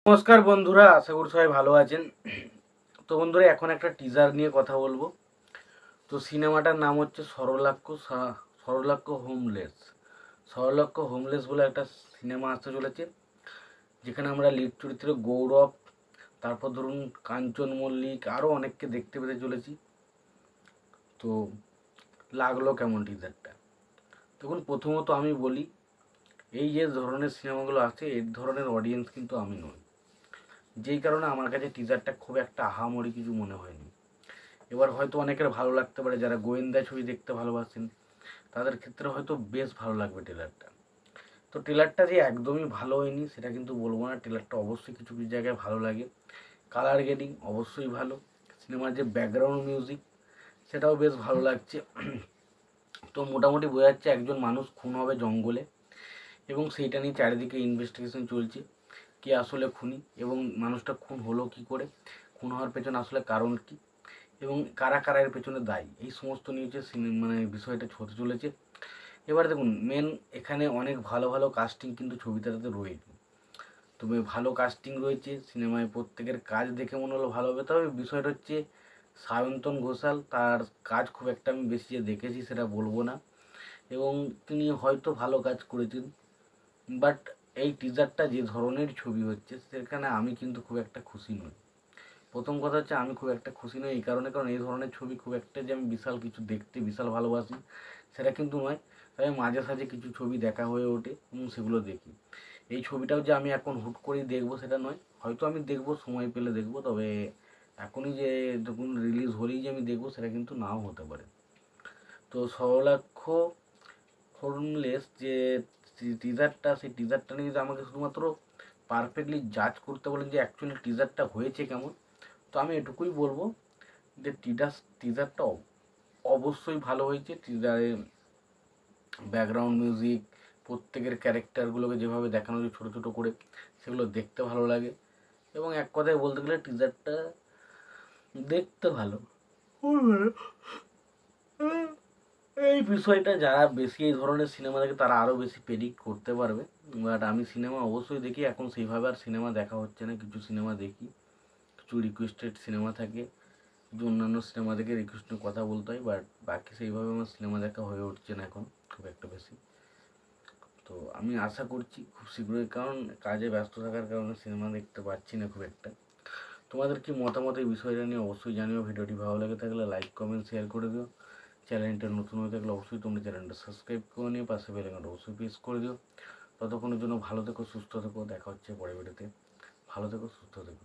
নমস্কার বন্ধুরা, আশা করি সবাই ভালো আছেন। তো বন্ধুরা, এখন একটা টিজার নিয়ে কথা বলবো। তো সিনেমাটার নাম হচ্ছে সরলাক্ষ হোমলেস। সরলাক্ষ হোমলেস বলে একটা সিনেমা আসতে চলেছে, যেখানে আমরা লিড চরিত্রে গৌরব, তারপর ধরুন কাঞ্চন মল্লিক, আরও অনেককে দেখতে পেতে চলেছি। তো লাগলো কেমন টিজারটা? তখন প্রথমত আমি বলি, এই যে ধরনের সিনেমাগুলো আছে, এই ধরনের অডিয়েন্স কিন্তু আমি নই। যেই কারণে আমার কাছে টিজারটা খুব একটা আহামরি কিছু মনে হয়নি। এবার হয়তো অনেকের ভালো লাগতে পারে, যারা গোয়েন্দা ছবি দেখতে ভালোবাসেন তাদের ক্ষেত্রে হয়তো বেশ ভালো লাগবে ট্রেলারটা। তো ট্রেলারটা যে একদমই ভালো হয়নি সেটা কিন্তু বলবো না, ট্রেলারটা অবশ্যই কিছু কিছু জায়গায় ভালো লাগে। কালার গ্রেডিং অবশ্যই ভালো, সিনেমার যে ব্যাকগ্রাউন্ড মিউজিক সেটাও বেশ ভালো লাগছে। তো মোটামুটি বোঝা যাচ্ছে একজন মানুষ খুন হবে জঙ্গলে, এবং সেইটা নিয়ে চারিদিকে ইনভেস্টিগেশন চলছে, কে আসলে খুনি এবং মানুষটা খুন হলো কী করে, খুন হওয়ার পেছনে আসলে কারণ কী, এবং কারা কারা এর পেছনে দায়ী, এই সমস্ত নিয়ে যে মানে বিষয়টা হতে চলেছে। এবার দেখুন, মেন এখানে অনেক ভালো ভালো কাস্টিং কিন্তু ছবিটাতে রয়েছে। তবে ভালো কাস্টিং রয়েছে সিনেমায়, প্রত্যেকের কাজ দেখে মনে হলো ভালো হবে। তবে বিষয়টা হচ্ছে সায়ন্তন ঘোষাল, তার কাজ খুব একটা আমি বেশি যে দেখেছি সেটা বলবো না, এবং তিনি হয়তো ভালো কাজ করেছেন। বাট এই টিজারটা যে ধরনের ছবি হচ্ছে সেখানে আমি কিন্তু খুব একটা খুশি নই। প্রথম কথা হচ্ছে আমি খুব একটা খুশি নই এই কারণে, কারণ এই ধরনের ছবি খুব একটা যে আমি বিশাল কিছু দেখতে বিশাল ভালোবাসি সেটা কিন্তু নয়। তবে মাঝে সাঝে কিছু ছবি দেখা হয়ে ওঠে এবং সেগুলো দেখি। এই ছবিটাও যে আমি এখন হুট করেই দেখবো সেটা নয়, হয়তো আমি দেখবো, সময় পেলে দেখবো। তবে এখনই যে যখন রিলিজ হলেই যে আমি দেখবো সেটা কিন্তু নাও হতে পারে। তো সরলাক্ষ হোমলেস যে টিজারটা, সেই টিজারটা নিয়ে যদি আমাকে শুধুমাত্র পারফেক্টলি জাজ করতে বলেন যে অ্যাকচুয়ালি টিজারটা হয়েছে কেমন, তো আমি এটুকুই বলবো যে টিজারটা অবশ্যই ভালো হয়েছে। টিজারে ব্যাকগ্রাউন্ড মিউজিক, প্রত্যেকের ক্যারেক্টারগুলোকে যেভাবে দেখানো হয়েছে ছোটো ছোটো করে, সেগুলো দেখতে ভালো লাগে। এবং এক কথায় বলতে গেলে টিজারটা দেখতে ভালো। এই বিষয়টা যারা বেশি এই ধরনের সিনেমা দেখে তারা আরও বেশি প্রেডিক্ট করতে পারবে। বাট আমি সিনেমা অবশ্যই দেখি, এখন সেইভাবে আর সিনেমা দেখা হচ্ছে না। কিছু সিনেমা দেখি, কিছু রিকোয়েস্টেড সিনেমা থাকে, কিছু অন্যান্য সিনেমা দেখে রিকোয়েস্টের কথা বলতে হয়। বাট বাকি সেইভাবে আমার সিনেমা দেখা হয়ে উঠছে না এখন খুব একটা বেশি। তো আমি আশা করছি খুব শীঘ্রই, কারণ কাজে ব্যস্ত থাকার কারণে সিনেমা দেখতে পাচ্ছি না খুব একটা। তোমাদের কি মতামত এই বিষয়টা নিয়ে অবশ্যই জানিও। ভিডিওটি ভালো লেগে থাকলে লাইক কমেন্ট শেয়ার করে দিও। চ্যানেলটা নতুন হয়ে থাকলে অবশ্যই তোমরা চ্যানেলটা সাবস্ক্রাইব করে নিও, পাশে বেল আইকনটা অবশ্যই প্রেস করে দিও। ততক্ষণের জন্য ভালো থেকো, সুস্থ থেকো, দেখা হচ্ছে পরের ভিডিওতে। ভালো থেকো, সুস্থ থেকো।